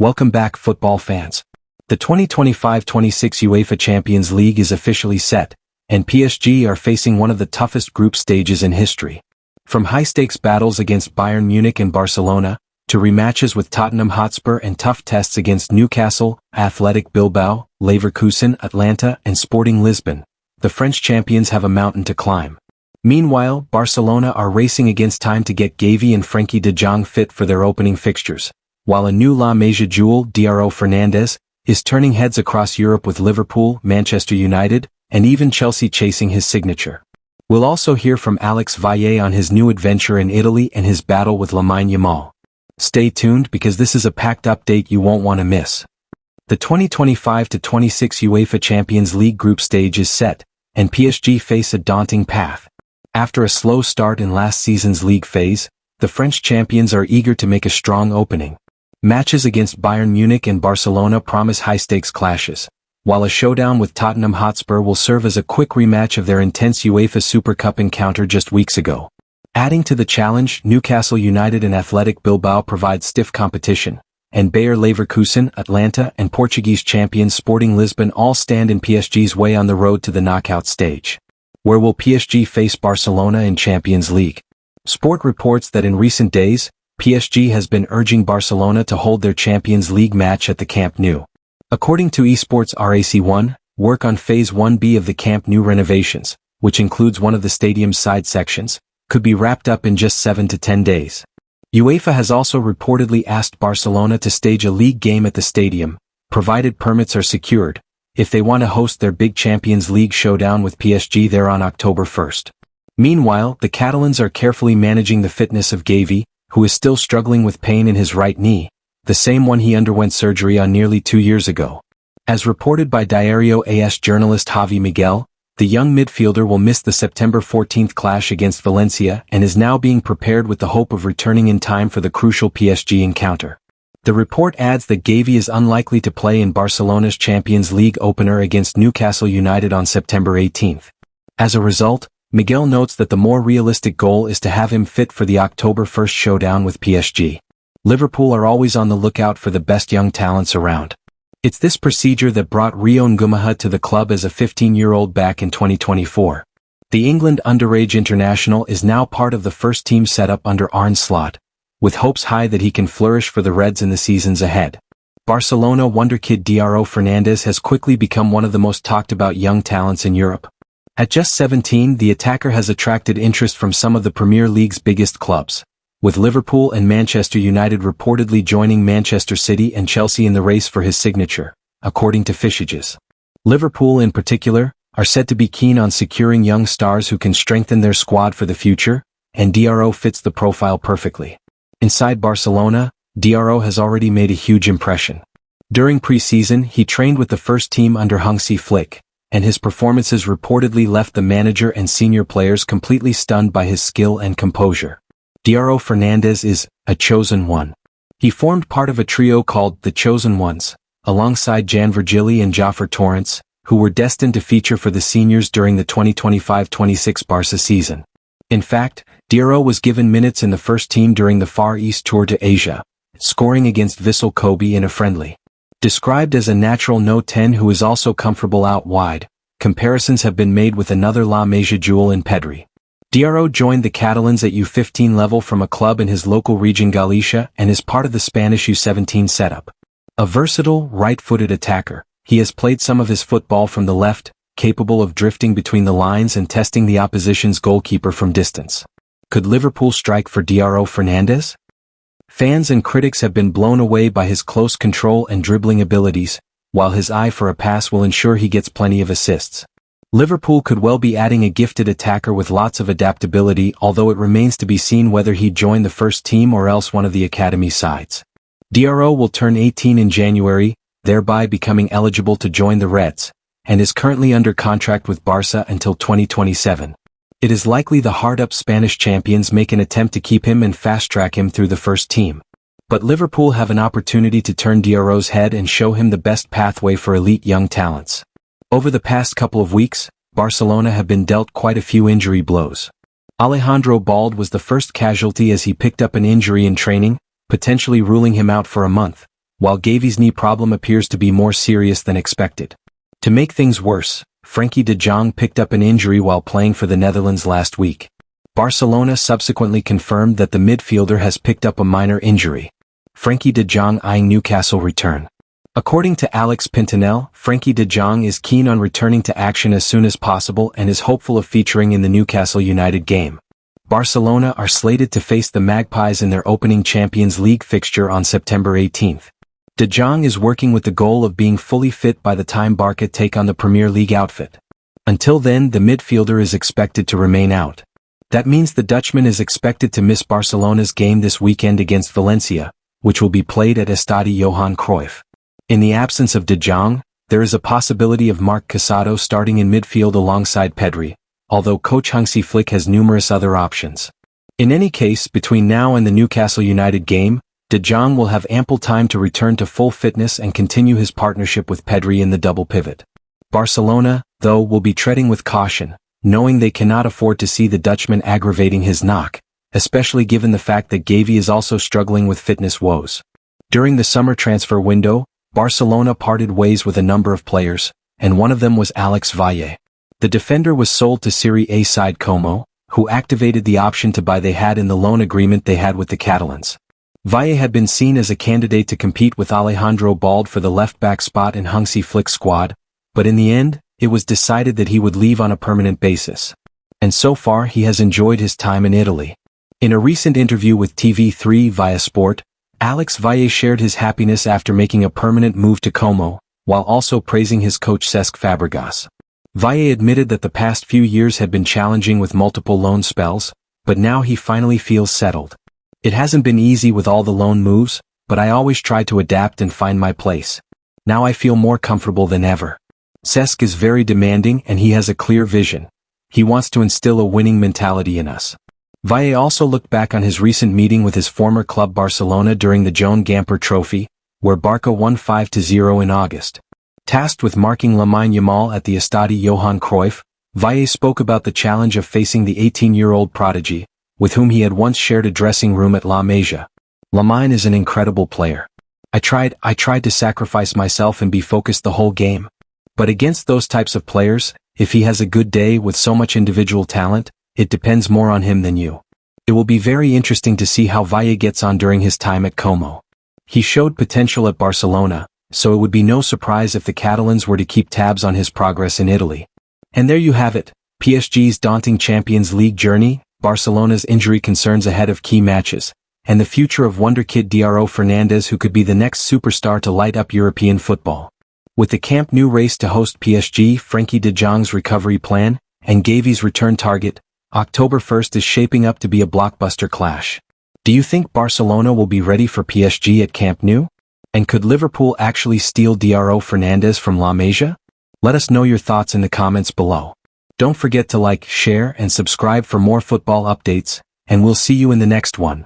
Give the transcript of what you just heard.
Welcome back, football fans. The 2025-26 UEFA Champions League is officially set, and PSG are facing one of the toughest group stages in history. From high-stakes battles against Bayern Munich and Barcelona, to rematches with Tottenham Hotspur and tough tests against Newcastle, Athletic Bilbao, Leverkusen, Atalanta, and Sporting Lisbon, the French champions have a mountain to climb. Meanwhile, Barcelona are racing against time to get Gavi and Frenkie de Jong fit for their opening fixtures, while a new La Masia jewel, Diarro Fernandez, is turning heads across Europe with Liverpool, Manchester United, and even Chelsea chasing his signature. We'll also hear from Alex Valle on his new adventure in Italy and his battle with Lamine Yamal. Stay tuned because this is a packed update you won't want to miss. The 2025-26 UEFA Champions League group stage is set, and PSG face a daunting path. After a slow start in last season's league phase, the French champions are eager to make a strong opening. Matches against Bayern Munich and Barcelona promise high-stakes clashes, while a showdown with Tottenham Hotspur will serve as a quick rematch of their intense UEFA Super Cup encounter just weeks ago. Adding to the challenge, Newcastle United and Athletic Bilbao provide stiff competition, and Bayer Leverkusen, Atalanta, and Portuguese champions Sporting Lisbon all stand in PSG's way on the road to the knockout stage. Where will PSG face Barcelona in Champions League? Sport reports that in recent days, PSG has been urging Barcelona to hold their Champions League match at the Camp Nou. According to eSports RAC1, work on Phase 1B of the Camp Nou renovations, which includes one of the stadium's side sections, could be wrapped up in just 7 to 10 days. UEFA has also reportedly asked Barcelona to stage a league game at the stadium, provided permits are secured, if they want to host their big Champions League showdown with PSG there on October 1st. Meanwhile, the Catalans are carefully managing the fitness of Gavi, who is still struggling with pain in his right knee, the same one he underwent surgery on nearly 2 years ago. As reported by Diario AS journalist Javi Miguel, the young midfielder will miss the September 14th clash against Valencia and is now being prepared with the hope of returning in time for the crucial PSG encounter. The report adds that Gavi is unlikely to play in Barcelona's Champions League opener against Newcastle United on September 18th. As a result, Miguel notes that the more realistic goal is to have him fit for the October 1st showdown with PSG. Liverpool are always on the lookout for the best young talents around. It's this procedure that brought Joan Gamper to the club as a 15-year-old back in 2024. The England underage international is now part of the first team setup under Arne Slot, with hopes high that he can flourish for the Reds in the seasons ahead. Barcelona wonderkid Diarro Fernandez has quickly become one of the most talked about young talents in Europe. At just 17, the attacker has attracted interest from some of the Premier League's biggest clubs, with Liverpool and Manchester United reportedly joining Manchester City and Chelsea in the race for his signature, according to Psg'S. Liverpool in particular are said to be keen on securing young stars who can strengthen their squad for the future, and Diarro fits the profile perfectly. Inside Barcelona, Diarro has already made a huge impression. During pre-season, he trained with the first team under Hansi Flick, and his performances reportedly left the manager and senior players completely stunned by his skill and composure. Diarro Fernandez is a chosen one. He formed part of a trio called the Chosen Ones, alongside Jan Virgili and Joffer Torrents, who were destined to feature for the seniors during the 2025-26 Barca season. In fact, Diarro was given minutes in the first team during the Far East tour to Asia, scoring against Vissel Kobe in a friendly. Described as a natural No. 10 who is also comfortable out wide, comparisons have been made with another La Masia jewel in Pedri. Diarro joined the Catalans at U15 level from a club in his local region Galicia and is part of the Spanish U17 setup. A versatile, right-footed attacker, he has played some of his football from the left, capable of drifting between the lines and testing the opposition's goalkeeper from distance. Could Liverpool strike for Diarro Fernandez? Fans and critics have been blown away by his close control and dribbling abilities, while his eye for a pass will ensure he gets plenty of assists. Liverpool could well be adding a gifted attacker with lots of adaptability, although it remains to be seen whether he'd join the first team or else one of the academy sides. Diarro will turn 18 in January, thereby becoming eligible to join the Reds, and is currently under contract with Barca until 2027. It is likely the hard-up Spanish champions make an attempt to keep him and fast-track him through the first team. But Liverpool have an opportunity to turn Diarro's head and show him the best pathway for elite young talents. Over the past couple of weeks, Barcelona have been dealt quite a few injury blows. Alejandro Balde was the first casualty as he picked up an injury in training, potentially ruling him out for a month, while Gavi's knee problem appears to be more serious than expected. To make things worse, Frenkie de Jong picked up an injury while playing for the Netherlands last week. Barcelona subsequently confirmed that the midfielder has picked up a minor injury. Frenkie de Jong eyeing Newcastle return. According to Alex Pintinel, Frenkie de Jong is keen on returning to action as soon as possible and is hopeful of featuring in the Newcastle United game. Barcelona are slated to face the Magpies in their opening Champions League fixture on September 18th. De Jong is working with the goal of being fully fit by the time Barca take on the Premier League outfit. Until then, the midfielder is expected to remain out. That means the Dutchman is expected to miss Barcelona's game this weekend against Valencia, which will be played at Estadio Johan Cruyff. In the absence of De Jong, there is a possibility of Marc Casado starting in midfield alongside Pedri, although coach Hansi Flick has numerous other options. In any case, between now and the Newcastle United game, De Jong will have ample time to return to full fitness and continue his partnership with Pedri in the double pivot. Barcelona, though, will be treading with caution, knowing they cannot afford to see the Dutchman aggravating his knock, especially given the fact that Gavi is also struggling with fitness woes. During the summer transfer window, Barcelona parted ways with a number of players, and one of them was Alex Valle. The defender was sold to Serie A side Como, who activated the option to buy they had in the loan agreement they had with the Catalans. Valle had been seen as a candidate to compete with Alejandro Balde for the left-back spot in Hansi Flick's squad, but in the end, it was decided that he would leave on a permanent basis. And so far he has enjoyed his time in Italy. In a recent interview with TV3 via Sport, Alex Valle shared his happiness after making a permanent move to Como, while also praising his coach Cesc Fàbregas. Valle admitted that the past few years had been challenging with multiple loan spells, but now he finally feels settled. It hasn't been easy with all the loan moves, but I always try to adapt and find my place. Now I feel more comfortable than ever. Cesc is very demanding and he has a clear vision. He wants to instill a winning mentality in us. Valle also looked back on his recent meeting with his former club Barcelona during the Joan Gamper Trophy, where Barca won 5-0 in August. Tasked with marking Lamine Yamal at the Estadio Johan Cruyff, Valle spoke about the challenge of facing the 18-year-old prodigy, with whom he had once shared a dressing room at La Masia. Lamine is an incredible player. I tried to sacrifice myself and be focused the whole game. But against those types of players, if he has a good day with so much individual talent, it depends more on him than you. It will be very interesting to see how Valle gets on during his time at Como. He showed potential at Barcelona, so it would be no surprise if the Catalans were to keep tabs on his progress in Italy. And there you have it, PSG's daunting Champions League journey, Barcelona's injury concerns ahead of key matches, and the future of wonderkid Diarro Fernandez, who could be the next superstar to light up European football. With the Camp Nou race to host PSG, Frenkie de Jong's recovery plan, and Gavi's return target, October 1st is shaping up to be a blockbuster clash. Do you think Barcelona will be ready for PSG at Camp Nou? And could Liverpool actually steal Diarro Fernandez from La Masia? Let us know your thoughts in the comments below. Don't forget to like, share, and subscribe for more football updates, and we'll see you in the next one.